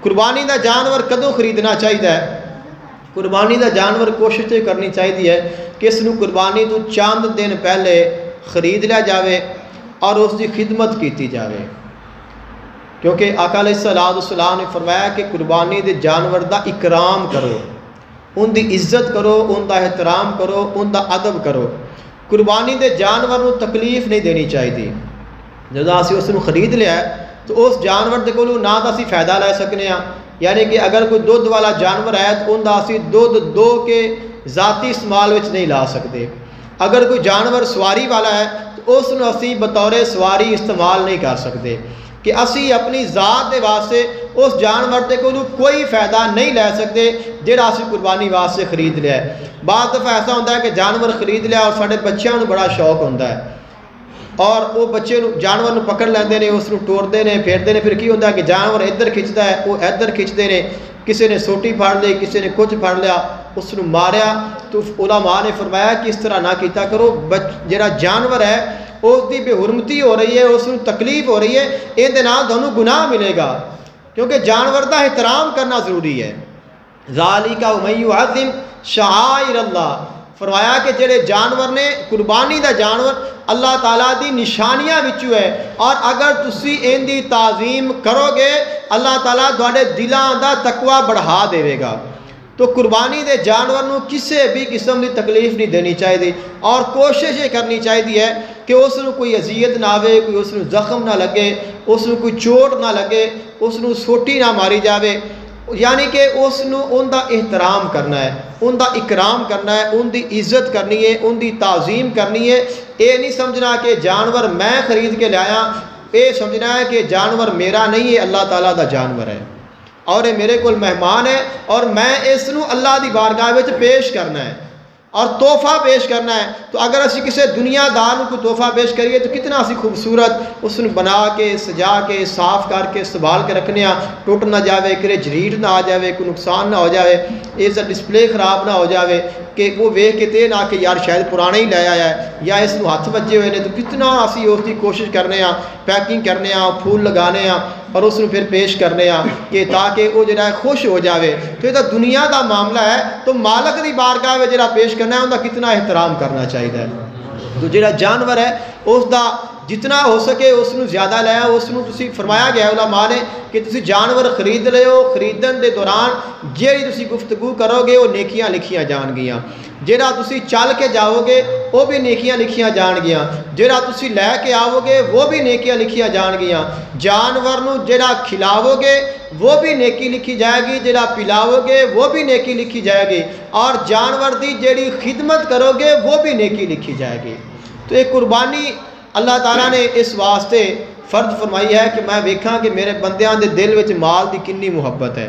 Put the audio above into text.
कुर्बानी का जानवर कदों खरीदना चाहिए? कुर्बानी का जानवर कोशिश तो करनी चाहिए है कि इसनूं कुर्बानी तो चंद दिन पहले खरीद लिया जाए और उसकी खिदमत की जाए, क्योंकि आका अलैहिस्सलाम ने फरमाया कि कुर्बानी के जानवर का इकराम करो, उनकी इज्जत करो, उनका एहतराम करो, उनका अदब करो। कुर्बानी के जानवर को तकलीफ नहीं देनी चाहिए। जो असी उसनूं खरीद लिया तो उस जानवर के कोलों ना तो असी फायदा लै सकते हैं, यानी कि अगर कोई दुध वाला जानवर है तो उनका असी दुध दो के ज़ाती इस्तेमाल में नहीं ला सकते। अगर कोई जानवर सवारी वाला है तो उसनूं असी बतौर सवारी इस्तेमाल नहीं कर सकते कि असी अपनी ज़ात के वास्ते उस जानवर के कोलों कोई फ़ायदा नहीं लै सकते जिहड़ा असी कुर्बानी वास्ते खरीद लिया है। बाद दफ़ा ऐसा होता है कि जानवर खरीद लिया और साढ़े बच्चों को बड़ा शौक होता है और वो बच्चे जानवर को पकड़ लेंदे ने, उसनूं टोरते हैं, फेरते हैं, फिर की होता है कि जानवर इधर खिंचता है, वो इधर खिंचते हैं, किसी ने सोटी फड़ ली, किसी ने कुछ फड़ लिया, उसनूं मारिया। तो उलमा ने फरमाया कि इस तरह ना किया करो। जिहड़ा जानवर है उसकी बेहुरमती हो रही है, उसनूं तकलीफ हो रही है, इहदे नाल तुहानूं गुनाह मिलेगा, क्योंकि जानवर का एहतराम करना जरूरी है। ज़ालिका वमन युअज़्ज़िम शआइर अल्लाह, फरमाया कि जेड़े जानवर ने कुर्बानी का जानवर अल्लाह ताला दी निशानियां विचों है, और अगर तुसी इनकी ताज़ीम करोगे अल्लाह ताला तुहाडे दिलों का तकवा बढ़ा देगा। तो कुर्बानी के जानवर को किसी भी किस्म की तकलीफ नहीं देनी चाहिए और कोशिश ये करनी चाहिए है कि उसनूं कोई अजियत ना आवे, कोई उसनूं जख्म ना लगे, उसनूं कोई चोट ना लगे, उसनूं सोटी ना मारी जाए, यानी कि उसनूं उनका एहतराम करना है, उनका इकराम करना है, उनकी इज्जत करनी है, उनकी ताज़ीम करनी है। ये नहीं समझना कि जानवर मैं खरीद के लाया, ये समझना है कि जानवर मेरा नहीं है, अल्लाह ताला का जानवर है और ये मेरे को मेहमान है और मैं इसनूं अल्लाह की बारगाह में पेश करना है और तोहफा पेश करना है। तो अगर असी किसी दुनियादार को तोहफा पेश करिए तो कितना असी खूबसूरत उसनूं बना के सजा के साफ करके संभाल के रखने, टुट ना जाए, कि जरीट ना आ जाए, कोई नुकसान ना हो जाए, इसका डिस्प्ले खराब ना हो जाए कि वो वेख के ते ना कि यार शायद पुराना ही लै आया है या इस हथ बजे हुए ने। तो कितना असी उसकी कोशिश करने, पैकिंग करने, फूल लगाने और उसनूं फिर पेश करने कि ताकि वो जो खुश हो जाए। तो यह दुनिया का मामला है, तो मालक की बारगाह में जो पेश करना है उनका कितना एहतराम करना चाहिए। तो जो जानवर है उसका जितना हो सके उसनूं ज़्यादा लिया, उसनूं तुसीं फरमाया गया उलमा ने कि तुसीं जानवर खरीद लियो, खरीदण के दौरान जिहड़ी तुसीं गुफ्तगू करोगे वो नेकियां लिखियां जाणगियां, जिहड़ा तुसीं चल के जाओगे वो भी नेकियां लिखियां जाणगियां, जिहड़ा तुसीं लै के आओगे वो भी नेकियां लिखियां जाणगियां, जानवर नूं जिहड़ा खिलावोगे वो भी नेकी लिखी जाएगी, जिहड़ा पिलाओगे वो भी नेकी लिखी जाएगी, और जानवर की जिहड़ी खिदमत करोगे वो भी नेकी लिखी जाएगी। तो ये कुर्बानी अल्लाह ताला ने इस वास्ते फ़र्ज फरमाई है कि मैं वेखा कि मेरे बंदियां दे दिल विच माल की कितनी मुहब्बत है।